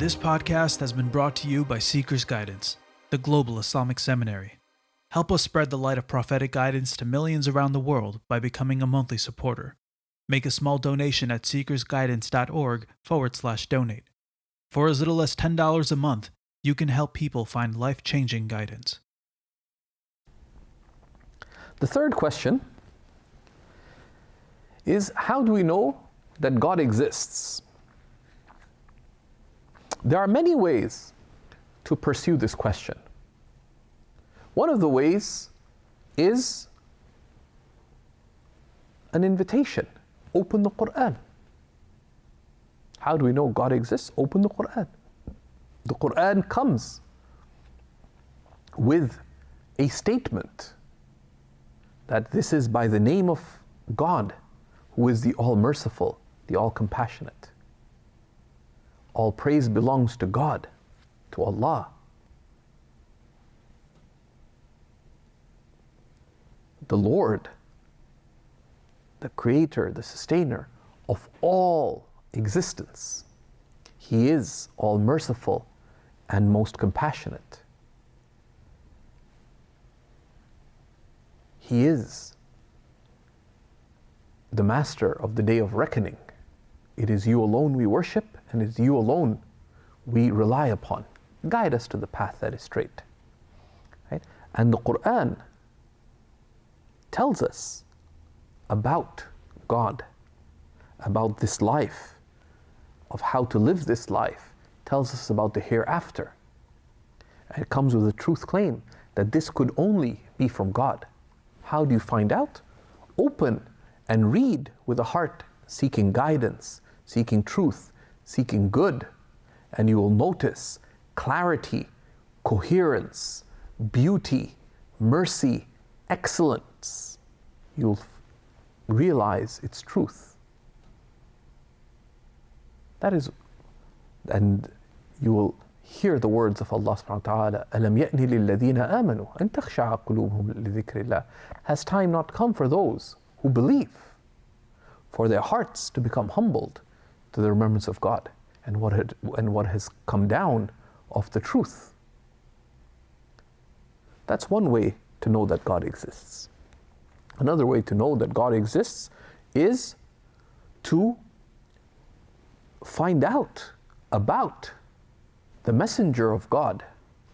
This podcast has been brought to you by SeekersGuidance, the global Islamic seminary. Help us spread the light of prophetic guidance to millions around the world by becoming a monthly supporter. Make a small donation at SeekersGuidance.org/donate. For as little as $10 a month, you can help people find life-changing guidance. The third question is, how do we know that God exists? There are many ways to pursue this question. One of the ways is an invitation. Open the Quran. How do we know God exists? Open the Quran. The Quran comes with a statement that this is by the name of God, who is the All-Merciful, the All-Compassionate. All praise belongs to God, to Allah. The Lord, the Creator, the Sustainer of all existence. He is all-merciful and most compassionate. He is the Master of the Day of Reckoning. It is you alone we worship, and it is you alone we rely upon. Guide us to the path that is straight. Right? And the Quran tells us about God, about this life, of how to live this life, tells us about the hereafter. And it comes with a truth claim that this could only be from God. How do you find out? Open and read with a heart seeking guidance, seeking truth, seeking good, and you will notice clarity, coherence, beauty, mercy, excellence. You'll realize its truth. That is, and you will hear the words of Allah subhanahu wa ta'ala, أَلَمْ يَأْنِ لِلَّذِينَ آمَنُوا أَن تَخْشَعَ قُلُوبُهُمْ لِذِكْرِ اللَّهِ. Has time not come for those who believe, for their hearts to become humbled to the remembrance of God and what has come down of the truth? That's one way to know that God exists. Another way to know that God exists is to find out about the messenger of God,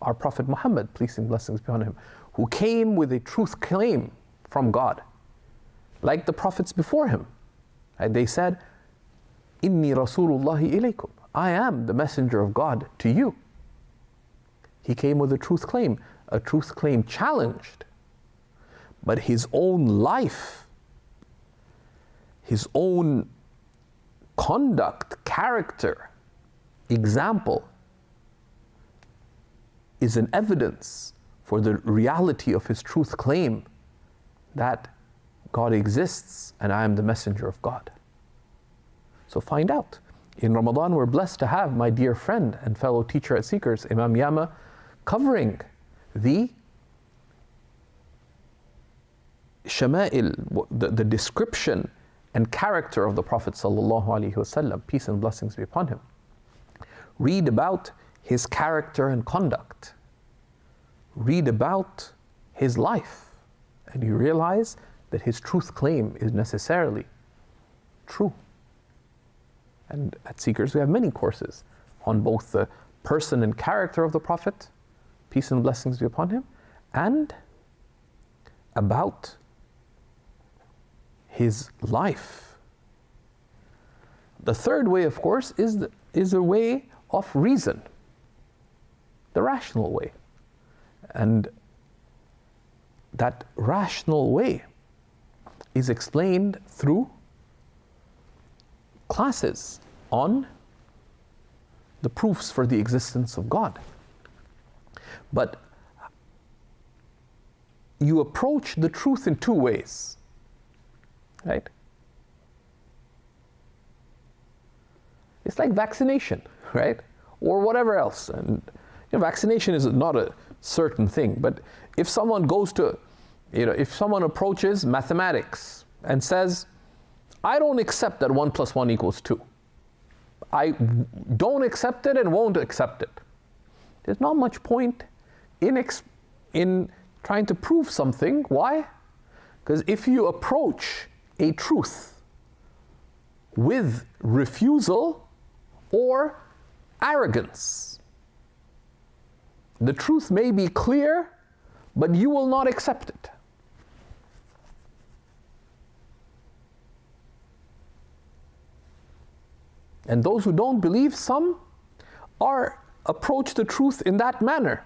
our Prophet Muhammad, peace and blessings be on him, who came with a truth claim from God, like the prophets before him. And they said, Inni Rasulullahi ilaykum. I am the messenger of God to you. He came with a truth claim challenged. But his own life, his own conduct, character, example is an evidence for the reality of his truth claim that God exists and I am the messenger of God. So find out. In Ramadan, we're blessed to have my dear friend and fellow teacher at Seekers, Imam Yama, covering the shama'il, the description and character of the Prophet sallallahu alaihi wasallam, peace and blessings be upon him. Read about his character and conduct. Read about his life, and you realize that his truth claim is necessarily true. And at Seekers, we have many courses on both the person and character of the Prophet, peace and blessings be upon him, and about his life. The third way, of course, is a way of reason, the rational way. And that rational way is explained through classes on the proofs for the existence of God. But you approach the truth in two ways, right? It's like vaccination, right? Or whatever else. And vaccination is not a certain thing, but if someone goes to, if someone approaches mathematics and says, I don't accept that 1 + 1 = 2. I don't accept it and won't accept it. There's not much point in trying to prove something. Why? Because if you approach a truth with refusal or arrogance, the truth may be clear, but you will not accept it. And those who don't believe, some approach the truth in that manner,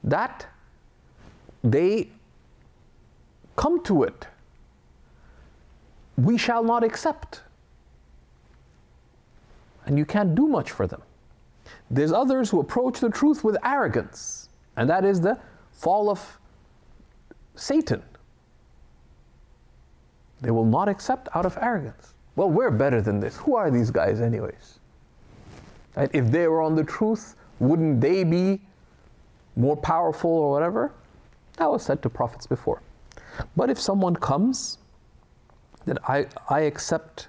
that they come to it, we shall not accept. And you can't do much for them. There's others who approach the truth with arrogance, and that is the fall of Satan. They will not accept out of arrogance. Well, we're better than this. Who are these guys anyways? Right? If they were on the truth, wouldn't they be more powerful or whatever? That was said to prophets before. But if someone comes, then I accept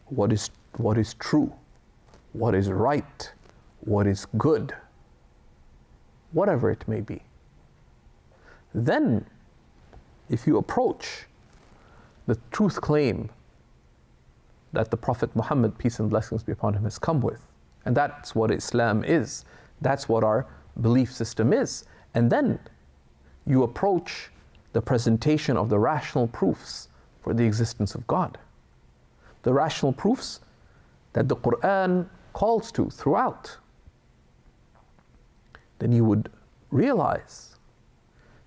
what is true, what is right, what is good, whatever it may be. Then, if you approach the truth claim that the Prophet Muhammad, peace and blessings be upon him, has come with, and that's what Islam is, that's what our belief system is, and then you approach the presentation of the rational proofs for the existence of God, the rational proofs that the Quran calls to throughout, then you would realize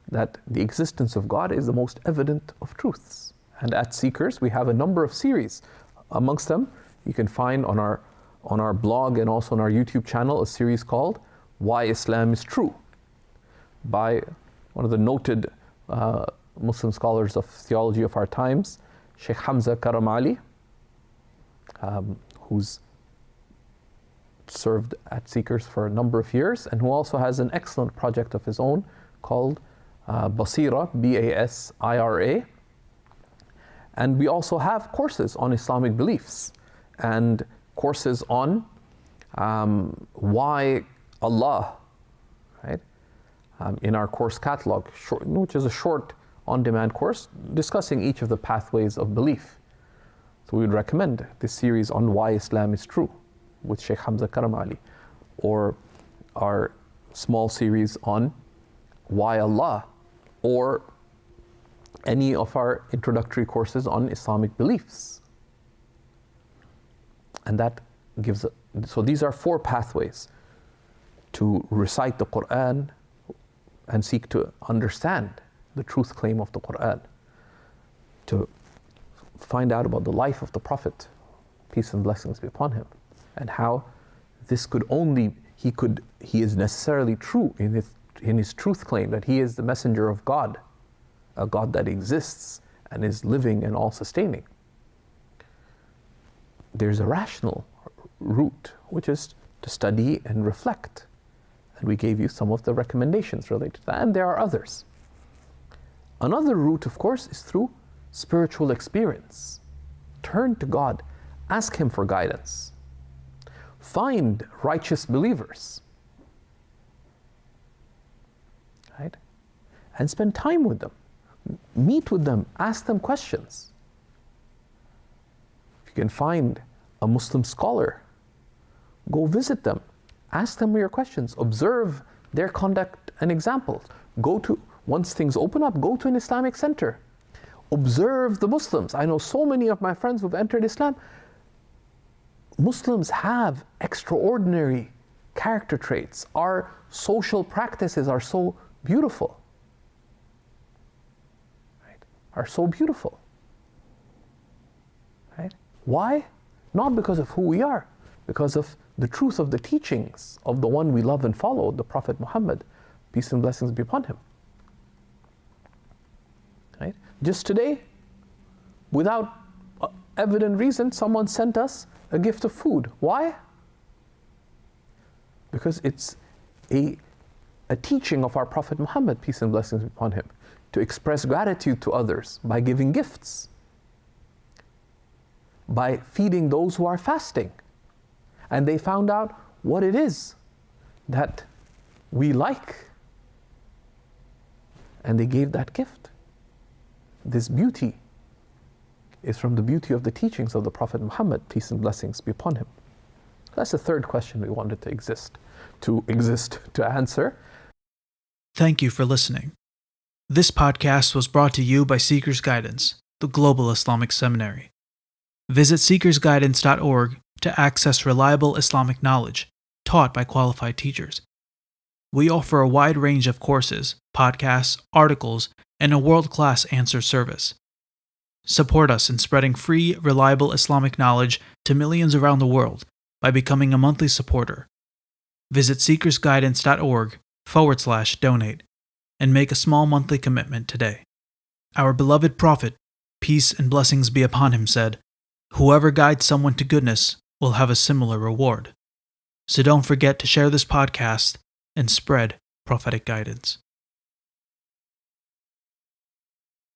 that the existence of God is the most evident of truths. And at Seekers, we have a number of series. Amongst them, you can find on our blog and also on our YouTube channel a series called Why Islam is True, by one of the noted Muslim scholars of theology of our times, Shaykh Hamza Karam Ali, who's served at Seekers for a number of years, and who also has an excellent project of his own called Basira, B-A-S-I-R-A. And we also have courses on Islamic beliefs and courses on why Allah, right? In our course catalog, which is a short on-demand course discussing each of the pathways of belief. So we would recommend this series on why Islam is true with Shaykh Hamza Karam Ali, or our small series on why Allah, or any of our introductory courses on Islamic beliefs. And that gives, so these are 4 pathways to recite the Quran and seek to understand the truth claim of the Quran, to find out about the life of the Prophet, peace and blessings be upon him, and how this could only, he is necessarily true in his truth claim that he is the messenger of God, a God that exists and is living and all-sustaining. There's a rational route, which is to study and reflect. And we gave you some of the recommendations related to that, and there are others. Another route, of course, is through spiritual experience. Turn to God, ask Him for guidance. Find righteous believers, right? And spend time with them. Meet with them, ask them questions. If you can find a Muslim scholar, go visit them, ask them your questions, observe their conduct and examples. Once things open up, go to an Islamic center. Observe the Muslims. I know so many of my friends who've entered Islam. Muslims have extraordinary character traits. Our social practices are so beautiful. Are so beautiful, right? Why? Not because of who we are, because of the truth of the teachings of the one we love and follow, the Prophet Muhammad, peace and blessings be upon him. Right? Just today, without evident reason, someone sent us a gift of food. Why? Because it's a teaching of our Prophet Muhammad, peace and blessings be upon him, to express gratitude to others by giving gifts, by feeding those who are fasting, and they found out what it is that we like. And they gave that gift. This beauty is from the beauty of the teachings of the Prophet Muhammad, peace and blessings be upon him. That's the third question we wanted to answer. Thank you for listening. This podcast was brought to you by Seekers Guidance, the Global Islamic Seminary. Visit SeekersGuidance.org to access reliable Islamic knowledge taught by qualified teachers. We offer a wide range of courses, podcasts, articles, and a world-class answer service. Support us in spreading free, reliable Islamic knowledge to millions around the world by becoming a monthly supporter. Visit SeekersGuidance.org/donate and make a small monthly commitment today. Our beloved Prophet, peace and blessings be upon him, said, "Whoever guides someone to goodness will have a similar reward." So don't forget to share this podcast and spread prophetic guidance.